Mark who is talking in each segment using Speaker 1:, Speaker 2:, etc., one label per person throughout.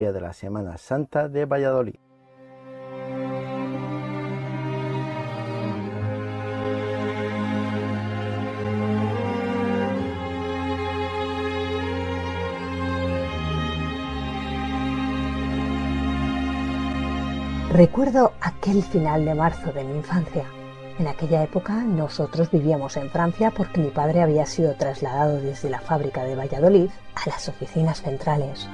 Speaker 1: de la Semana Santa de Valladolid.
Speaker 2: Recuerdo aquel final de marzo de mi infancia. En aquella época nosotros vivíamos en Francia porque mi padre había sido trasladado desde la fábrica de Valladolid a las oficinas centrales.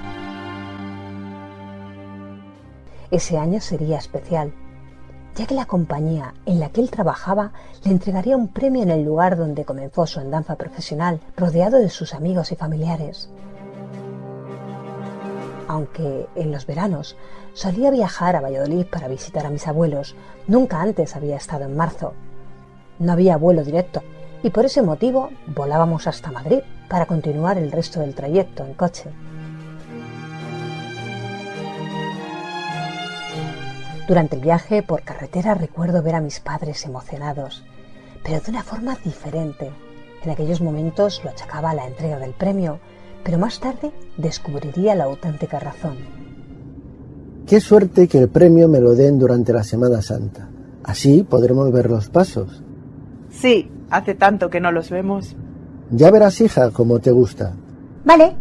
Speaker 2: Ese año sería especial, ya que la compañía en la que él trabajaba le entregaría un premio en el lugar donde comenzó su andanza profesional, rodeado de sus amigos y familiares. Aunque en los veranos solía viajar a Valladolid para visitar a mis abuelos, nunca antes había estado en marzo. No había vuelo directo y por ese motivo volábamos hasta Madrid para continuar el resto del trayecto en coche. Durante el viaje por carretera recuerdo ver a mis padres emocionados, pero de una forma diferente. En aquellos momentos lo achacaba a la entrega del premio, pero más tarde descubriría la auténtica razón.
Speaker 3: Qué suerte que el premio me lo den durante la Semana Santa. Así podremos ver los pasos.
Speaker 4: Sí, hace tanto que no los vemos.
Speaker 3: Ya verás, hija, como te gusta.
Speaker 2: Vale.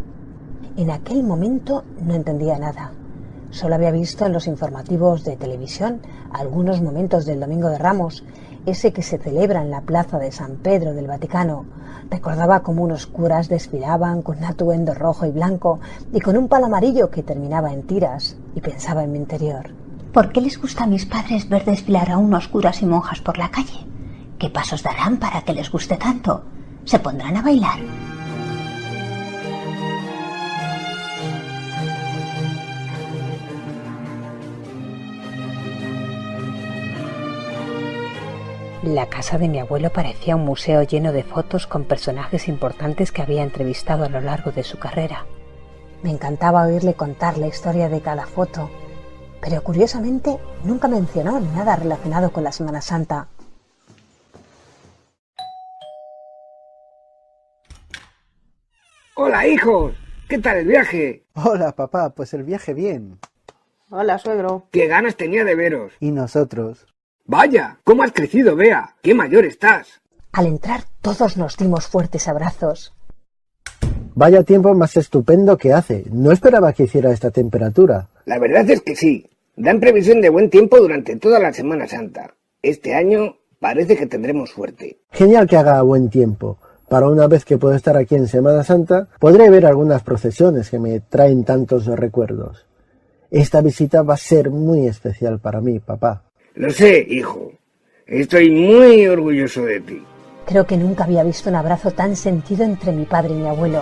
Speaker 2: En aquel momento no entendía nada. Solo había visto en los informativos de televisión algunos momentos del Domingo de Ramos, ese que se celebra en la plaza de San Pedro del Vaticano. Recordaba cómo unos curas desfilaban con un atuendo rojo y blanco y con un palo amarillo que terminaba en tiras, y pensaba en mi interior:
Speaker 5: ¿por qué les gusta a mis padres ver desfilar a unos curas y monjas por la calle? ¿Qué pasos darán para que les guste tanto? ¿Se pondrán a bailar?
Speaker 2: La casa de mi abuelo parecía un museo lleno de fotos con personajes importantes que había entrevistado a lo largo de su carrera. Me encantaba oírle contar la historia de cada foto, pero curiosamente nunca mencionó nada relacionado con la Semana Santa.
Speaker 6: Hola, hijos. ¿Qué tal el viaje?
Speaker 1: Hola, papá, pues el viaje bien.
Speaker 4: Hola, suegro.
Speaker 6: Qué ganas tenía de veros.
Speaker 1: ¿Y nosotros?
Speaker 6: Vaya, ¿cómo has crecido, Bea? ¡Qué mayor estás!
Speaker 2: Al entrar todos nos dimos fuertes abrazos.
Speaker 3: Vaya tiempo más estupendo que hace. No esperaba que hiciera esta temperatura.
Speaker 6: La verdad es que sí. Dan previsión de buen tiempo durante toda la Semana Santa. Este año parece que tendremos suerte.
Speaker 3: Genial que haga buen tiempo. Para una vez que puedo estar aquí en Semana Santa, podré ver algunas procesiones que me traen tantos recuerdos. Esta visita va a ser muy especial para mí, papá.
Speaker 6: Lo sé, hijo. Estoy muy orgulloso de ti.
Speaker 2: Creo que nunca había visto un abrazo tan sentido entre mi padre y mi abuelo.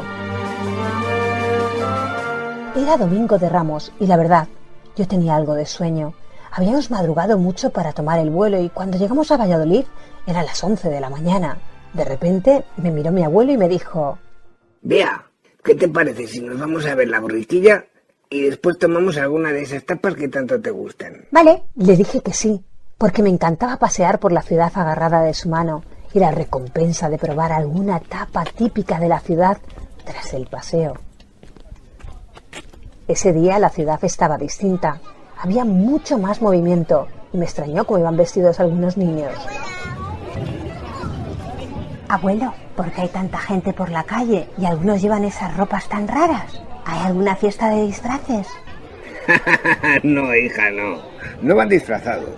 Speaker 2: Era Domingo de Ramos y la verdad, yo tenía algo de sueño. Habíamos madrugado mucho para tomar el vuelo y cuando llegamos a Valladolid eran las 11 de la mañana. De repente me miró mi abuelo y me dijo:
Speaker 6: Bea, ¿qué te parece si nos vamos a ver la borriquilla y después tomamos alguna de esas tapas que tanto te gustan?
Speaker 2: Vale, le dije que sí, porque me encantaba pasear por la ciudad agarrada de su mano y la recompensa de probar alguna tapa típica de la ciudad tras el paseo. Ese día la ciudad estaba distinta, había mucho más movimiento y me extrañó cómo iban vestidos algunos niños.
Speaker 5: Abuelo, ¿por qué hay tanta gente por la calle y algunos llevan esas ropas tan raras? ¿Hay alguna fiesta de disfraces?
Speaker 6: No, hija, no. No van disfrazados.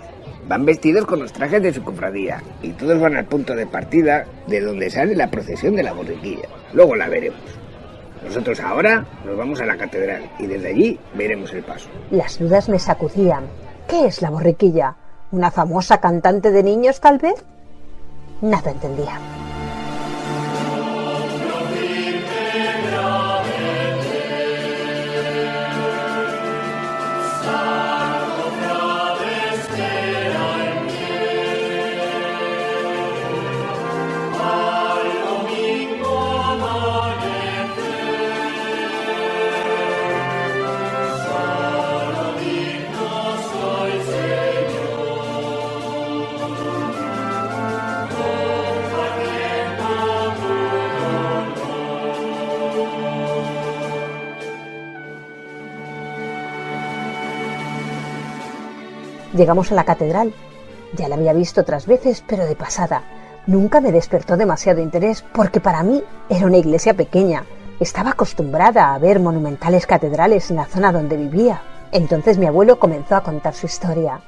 Speaker 6: Van vestidos con los trajes de su cofradía y todos van al punto de partida de donde sale la procesión de la borriquilla. Luego la veremos. Nosotros ahora nos vamos a la catedral y desde allí veremos el paso.
Speaker 2: Las dudas me sacudían. ¿Qué es la borriquilla? ¿Una famosa cantante de niños, tal vez? Nada entendía. Llegamos a la catedral. Ya la había visto otras veces, pero de pasada. Nunca me despertó demasiado interés porque para mí era una iglesia pequeña. Estaba acostumbrada a ver monumentales catedrales en la zona donde vivía. Entonces mi abuelo comenzó a contar su historia.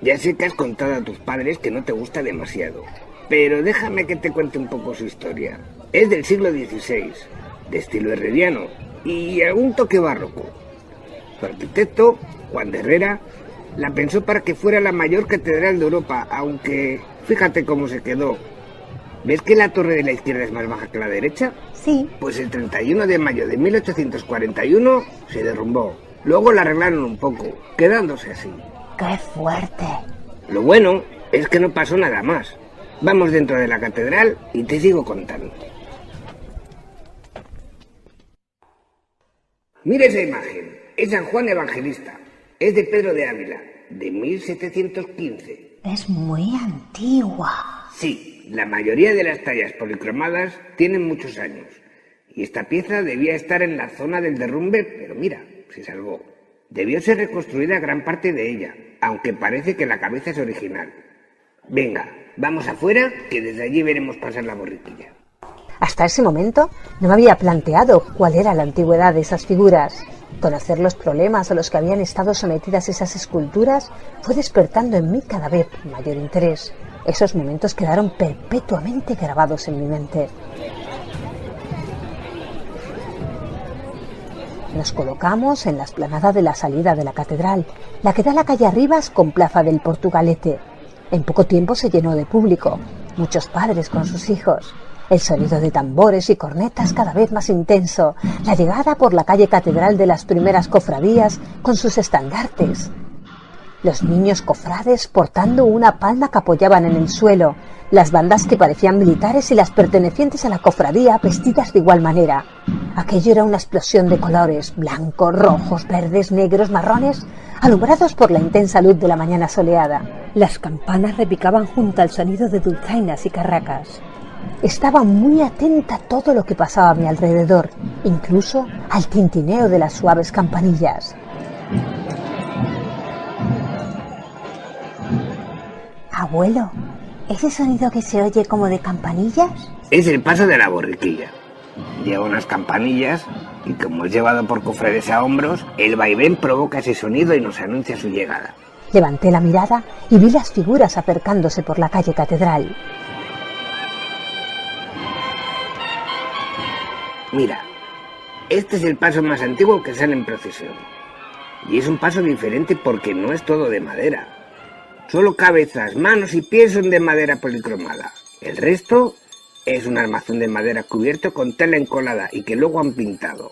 Speaker 6: Ya sé que has contado a tus padres que no te gusta demasiado, pero déjame que te cuente un poco su historia. Es del siglo XVI, de estilo herreriano y algún toque barroco. Su arquitecto, Juan de Herrera, la pensó para que fuera la mayor catedral de Europa, aunque fíjate cómo se quedó. ¿Ves que la torre de la izquierda es más baja que la derecha?
Speaker 2: Sí.
Speaker 6: Pues el 31 de mayo de 1841 se derrumbó. Luego la arreglaron un poco, quedándose así.
Speaker 5: ¡Qué fuerte!
Speaker 6: Lo bueno es que no pasó nada más. Vamos dentro de la catedral y te sigo contando. Mira esa imagen, es San Juan Evangelista. Es de Pedro de Ávila, de 1715.
Speaker 5: Es muy antigua.
Speaker 6: Sí, la mayoría de las tallas policromadas tienen muchos años. Y esta pieza debía estar en la zona del derrumbe, pero mira, se salvó. Debió ser reconstruida gran parte de ella, aunque parece que la cabeza es original. Venga, vamos afuera, que desde allí veremos pasar la borriquilla.
Speaker 2: Hasta ese momento no me había planteado cuál era la antigüedad de esas figuras. Conocer los problemas a los que habían estado sometidas esas esculturas fue despertando en mí cada vez mayor interés. Esos momentos quedaron perpetuamente grabados en mi mente. Nos colocamos en la explanada de la salida de la catedral, la que da a la calle Arribas con Plaza del Portugalete. En poco tiempo se llenó de público, muchos padres con sus hijos. El sonido de tambores y cornetas cada vez más intenso, la llegada por la calle Catedral de las primeras cofradías con sus estandartes. Los niños cofrades portando una palma que apoyaban en el suelo, las bandas que parecían militares y las pertenecientes a la cofradía vestidas de igual manera. Aquello era una explosión de colores, blancos, rojos, verdes, negros, marrones, alumbrados por la intensa luz de la mañana soleada. Las campanas repicaban junto al sonido de dulzainas y carracas. Estaba muy atenta a todo lo que pasaba a mi alrededor, incluso al tintineo de las suaves campanillas.
Speaker 5: Abuelo, ¿ese sonido que se oye como de campanillas?
Speaker 6: Es el paso de la borriquilla. Lleva unas campanillas y como es llevado por cofrades a hombros, el vaivén provoca ese sonido y nos anuncia su llegada.
Speaker 2: Levanté la mirada y vi las figuras acercándose por la calle Catedral.
Speaker 6: Mira, este es el paso más antiguo que sale en procesión. Y es un paso diferente porque no es todo de madera. Solo cabezas, manos y pies son de madera policromada. El resto es un armazón de madera cubierto con tela encolada y que luego han pintado.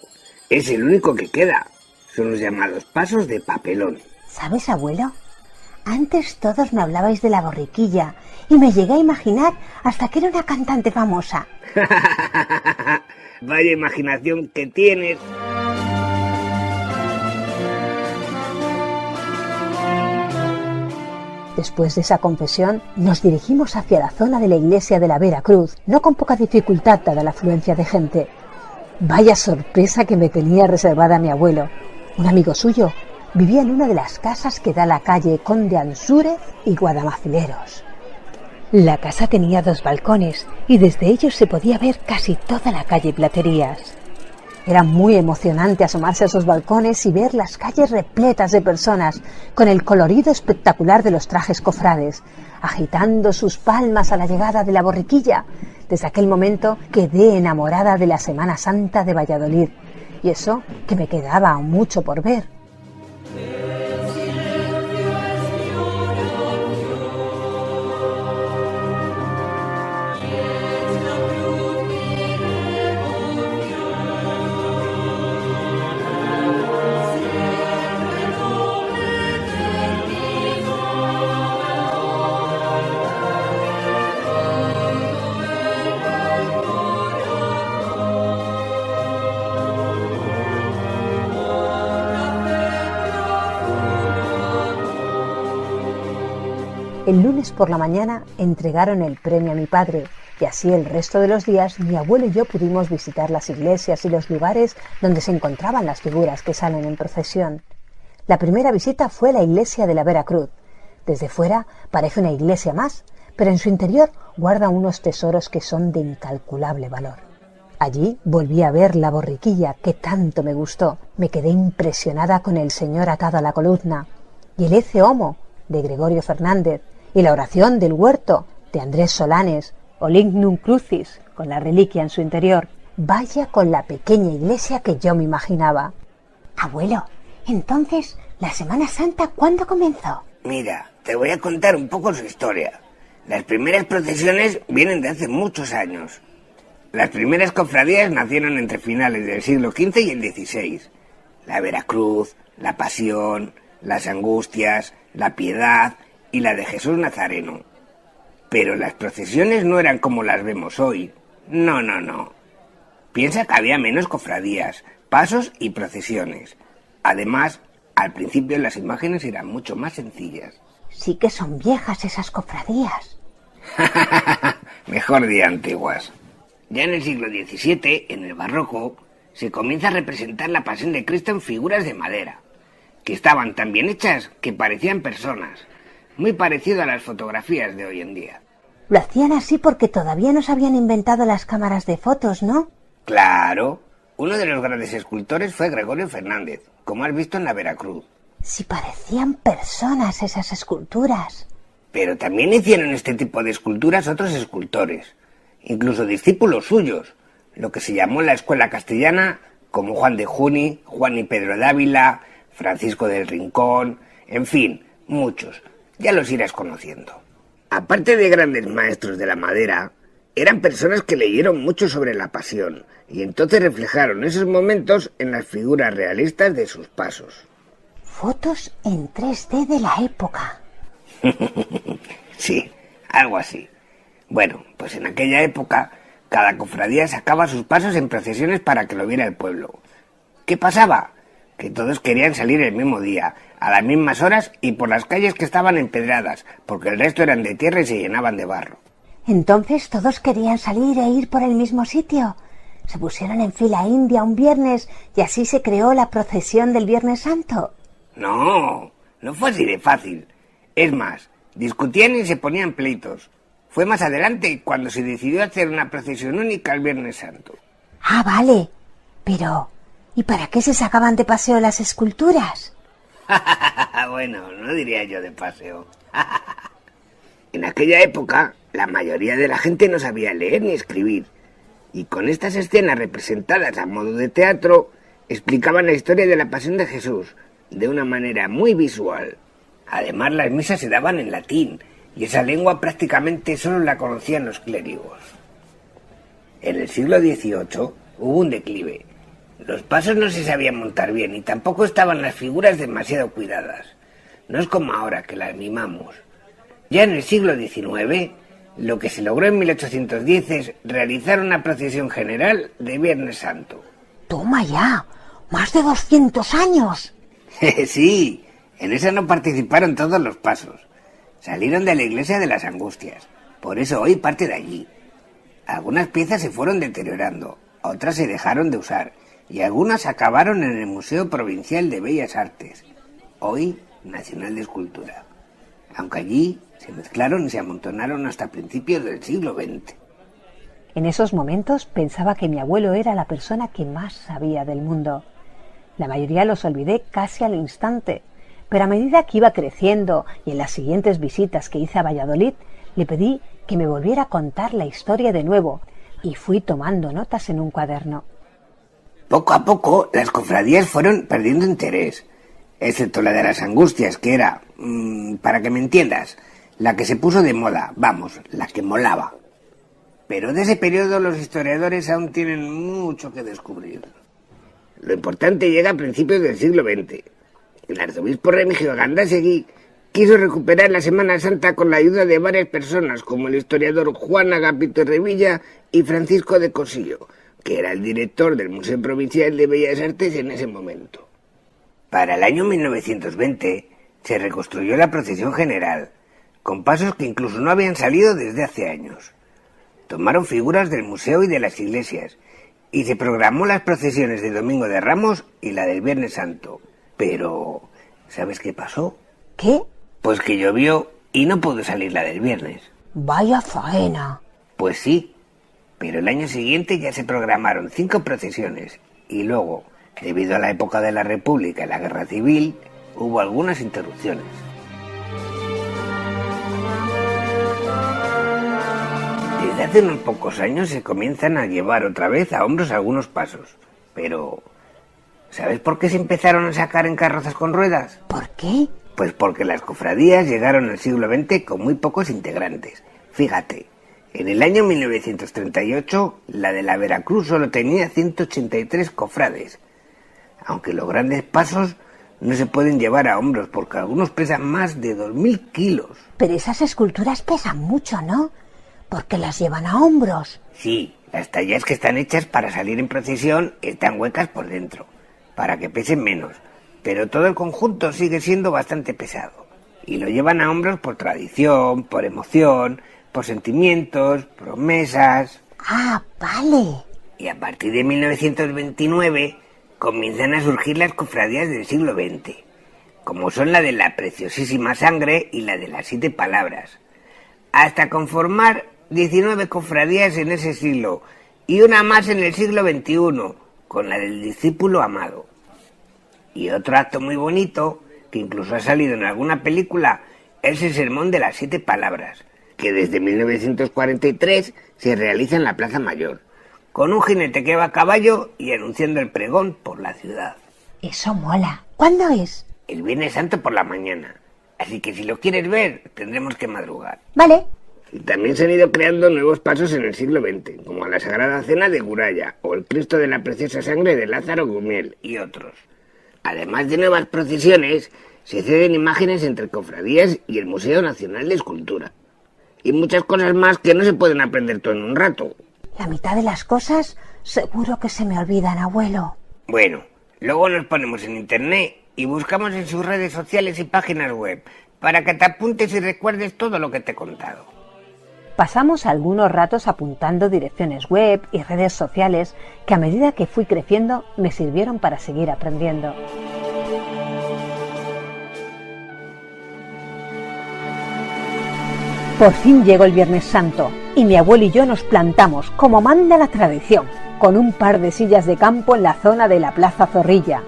Speaker 6: Es el único que queda. Son los llamados pasos de papelón.
Speaker 5: ¿Sabes, abuelo? Antes todos me hablabais de la borriquilla y me llegué a imaginar hasta que era una cantante famosa.
Speaker 6: Vaya imaginación que tienes.
Speaker 2: Después de esa confesión, nos dirigimos hacia la zona de la iglesia de la Vera Cruz, no con poca dificultad dada la afluencia de gente. Vaya sorpresa que me tenía reservada mi abuelo. Un amigo suyo vivía en una de las casas que da a la calle Conde Ansúrez y Guadamacileros. La casa tenía 2 balcones y desde ellos se podía ver casi toda la calle Platerías. Era muy emocionante asomarse a esos balcones y ver las calles repletas de personas, con el colorido espectacular de los trajes cofrades, agitando sus palmas a la llegada de la borriquilla. Desde aquel momento quedé enamorada de la Semana Santa de Valladolid, y eso que me quedaba aún mucho por ver. El lunes por la mañana entregaron el premio a mi padre y así el resto de los días mi abuelo y yo pudimos visitar las iglesias y los lugares donde se encontraban las figuras que salen en procesión. La primera visita fue a la iglesia de la Veracruz. Desde fuera parece una iglesia más, pero en su interior guarda unos tesoros que son de incalculable valor. Allí volví a ver la borriquilla que tanto me gustó. Me quedé impresionada con el Señor atado a la columna, y el Ecce Homo de Gregorio Fernández, y la oración del huerto de Andrés Solanes, o Lignum Crucis con la reliquia en su interior. Vaya con la pequeña iglesia que yo me imaginaba.
Speaker 5: Abuelo, entonces, ¿la Semana Santa cuándo comenzó?
Speaker 6: Mira, te voy a contar un poco su historia. Las primeras procesiones vienen de hace muchos años. Las primeras cofradías nacieron entre finales del siglo XV y el XVI. La Veracruz, la Pasión, las Angustias, la Piedad y la de Jesús Nazareno. Pero las procesiones no eran como las vemos hoy. No. Piensa que había menos cofradías, pasos y procesiones. Además, al principio las imágenes eran mucho más sencillas.
Speaker 5: Sí que son viejas esas cofradías.
Speaker 6: Mejor de antiguas. Ya en el siglo XVII, en el barroco, se comienza a representar la Pasión de Cristo en figuras de madera, que estaban tan bien hechas que parecían personas, muy parecido a las fotografías de hoy en día.
Speaker 5: Lo hacían así porque todavía no se habían inventado las cámaras de fotos, ¿no?
Speaker 6: Claro, uno de los grandes escultores fue Gregorio Fernández, como has visto en la Veracruz.
Speaker 5: Sí parecían personas esas esculturas.
Speaker 6: Pero también hicieron este tipo de esculturas otros escultores, incluso discípulos suyos, lo que se llamó la escuela castellana, como Juan de Juni, Juan y Pedro de Ávila, Francisco del Rincón, en fin, muchos, ya los irás conociendo. Aparte de grandes maestros de la madera, eran personas que leyeron mucho sobre la Pasión, y entonces reflejaron esos momentos en las figuras realistas de sus pasos.
Speaker 5: Fotos en 3D de la época.
Speaker 6: Sí, algo así. Bueno, pues en aquella época, cada cofradía sacaba sus pasos en procesiones para que lo viera el pueblo. ¿Qué pasaba? Que todos querían salir el mismo día, a las mismas horas y por las calles que estaban empedradas, porque el resto eran de tierra y se llenaban de barro.
Speaker 5: Entonces todos querían salir e ir por el mismo sitio. Se pusieron en fila india un viernes y así se creó la procesión del Viernes Santo.
Speaker 6: No fue así de fácil. Es más, discutían y se ponían pleitos. Fue más adelante cuando se decidió hacer una procesión única el Viernes Santo.
Speaker 5: Ah, vale. Pero, ¿y para qué se sacaban de paseo las esculturas?
Speaker 6: Bueno, no diría yo de paseo. En aquella época, la mayoría de la gente no sabía leer ni escribir. Y con estas escenas representadas a modo de teatro, explicaban la historia de la Pasión de Jesús de una manera muy visual. Además, las misas se daban en latín, y esa lengua prácticamente solo la conocían los clérigos. En el siglo XVIII hubo un declive. Los pasos no se sabían montar bien y tampoco estaban las figuras demasiado cuidadas. No es como ahora que las mimamos. Ya en el siglo XIX, lo que se logró en 1810 es realizar una procesión general de Viernes Santo.
Speaker 5: ¡Toma ya! ¡Más de 200 años!
Speaker 6: Sí, en esa no participaron todos los pasos. Salieron de la iglesia de las Angustias, por eso hoy parte de allí. Algunas piezas se fueron deteriorando, otras se dejaron de usar, y algunas acabaron en el Museo Provincial de Bellas Artes, hoy Nacional de Escultura, aunque allí se mezclaron y se amontonaron hasta principios del siglo XX.
Speaker 2: En esos momentos pensaba que mi abuelo era la persona que más sabía del mundo. La mayoría los olvidé casi al instante, pero a medida que iba creciendo y en las siguientes visitas que hice a Valladolid, le pedí que me volviera a contar la historia de nuevo y fui tomando notas en un cuaderno.
Speaker 6: Poco a poco las cofradías fueron perdiendo interés, excepto la de las Angustias, que era, para que me entiendas, la que se puso de moda, vamos, la que molaba. Pero de ese periodo los historiadores aún tienen mucho que descubrir. Lo importante llega a principios del siglo XX. El arzobispo Remigio Gandásegui quiso recuperar la Semana Santa con la ayuda de varias personas, como el historiador Juan Agapito Revilla y Francisco de Cosillo, que era el director del Museo Provincial de Bellas Artes en ese momento. Para el año 1920 se reconstruyó la procesión general, con pasos que incluso no habían salido desde hace años. Tomaron figuras del museo y de las iglesias, y se programó las procesiones de Domingo de Ramos y la del Viernes Santo. Pero ¿Sabes qué pasó?
Speaker 2: ¿Qué?
Speaker 6: Pues que llovió y no pudo salir la del viernes.
Speaker 2: Vaya faena.
Speaker 6: Pues sí, pero el año siguiente ya se programaron 5 procesiones y luego, debido a la época de la República y la Guerra Civil, hubo algunas interrupciones. Desde hace unos pocos años se comienzan a llevar otra vez a hombros algunos pasos, pero ¿sabes por qué se empezaron a sacar en carrozas con ruedas?
Speaker 2: ¿Por qué?
Speaker 6: Pues porque las cofradías llegaron al siglo XX con muy pocos integrantes. Fíjate, en el año 1938 la de la Veracruz solo tenía 183 cofrades, aunque los grandes pasos no se pueden llevar a hombros porque algunos pesan más de 2.000 kilos.
Speaker 2: Pero esas esculturas pesan mucho, ¿no? Porque las llevan a hombros.
Speaker 6: Sí, las tallas que están hechas para salir en procesión están huecas por dentro, para que pesen menos, pero todo el conjunto sigue siendo bastante pesado. Y lo llevan a hombros por tradición, por emoción, por sentimientos, promesas.
Speaker 2: Ah, vale.
Speaker 6: Y a partir de 1929 comienzan a surgir las cofradías del siglo XX, como son la de la Preciosísima Sangre y la de las 7 Palabras, hasta conformar 19 cofradías en ese siglo y una más en el siglo XXI, con la del Discípulo Amado. Y otro acto muy bonito, que incluso ha salido en alguna película, es el Sermón de las 7 Palabras, que desde 1943 se realiza en la Plaza Mayor, con un jinete que va a caballo y anunciando el pregón por la ciudad.
Speaker 2: Eso mola. ¿Cuándo es?
Speaker 6: El Viernes Santo por la mañana, así que si lo quieres ver, tendremos que madrugar.
Speaker 2: Vale.
Speaker 6: Y también se han ido creando nuevos pasos en el siglo XX, como la Sagrada Cena de Guraya, o el Cristo de la Preciosa Sangre de Lázaro Gumiel, y otros. Además de nuevas procesiones, se ceden imágenes entre cofradías y el Museo Nacional de Escultura. Y muchas cosas más que no se pueden aprender todo en un rato.
Speaker 2: La mitad de las cosas seguro que se me olvidan, abuelo.
Speaker 6: Bueno, luego nos ponemos en internet y buscamos en sus redes sociales y páginas web para que te apuntes y recuerdes todo lo que te he contado.
Speaker 2: Pasamos algunos ratos apuntando direcciones web y redes sociales que a medida que fui creciendo me sirvieron para seguir aprendiendo. Por fin llegó el Viernes Santo y mi abuelo y yo nos plantamos, como manda la tradición, con un par de sillas de campo en la zona de la Plaza Zorrilla.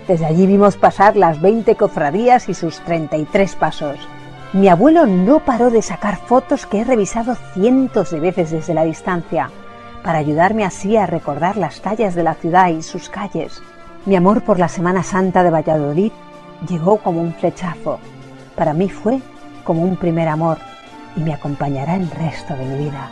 Speaker 2: Desde allí vimos pasar las 20 cofradías y sus 33 pasos. Mi abuelo no paró de sacar fotos que he revisado cientos de veces desde la distancia, para ayudarme así a recordar las tallas de la ciudad y sus calles. Mi amor por la Semana Santa de Valladolid llegó como un flechazo. Para mí fue como un primer amor y me acompañará el resto de mi vida.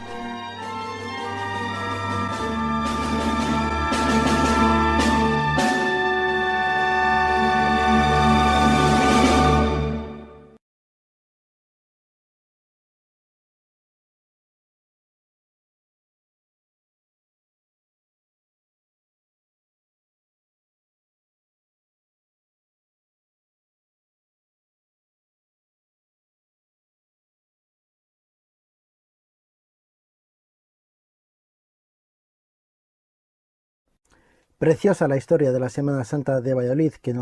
Speaker 3: Preciosa la historia de la Semana Santa de Valladolid que nos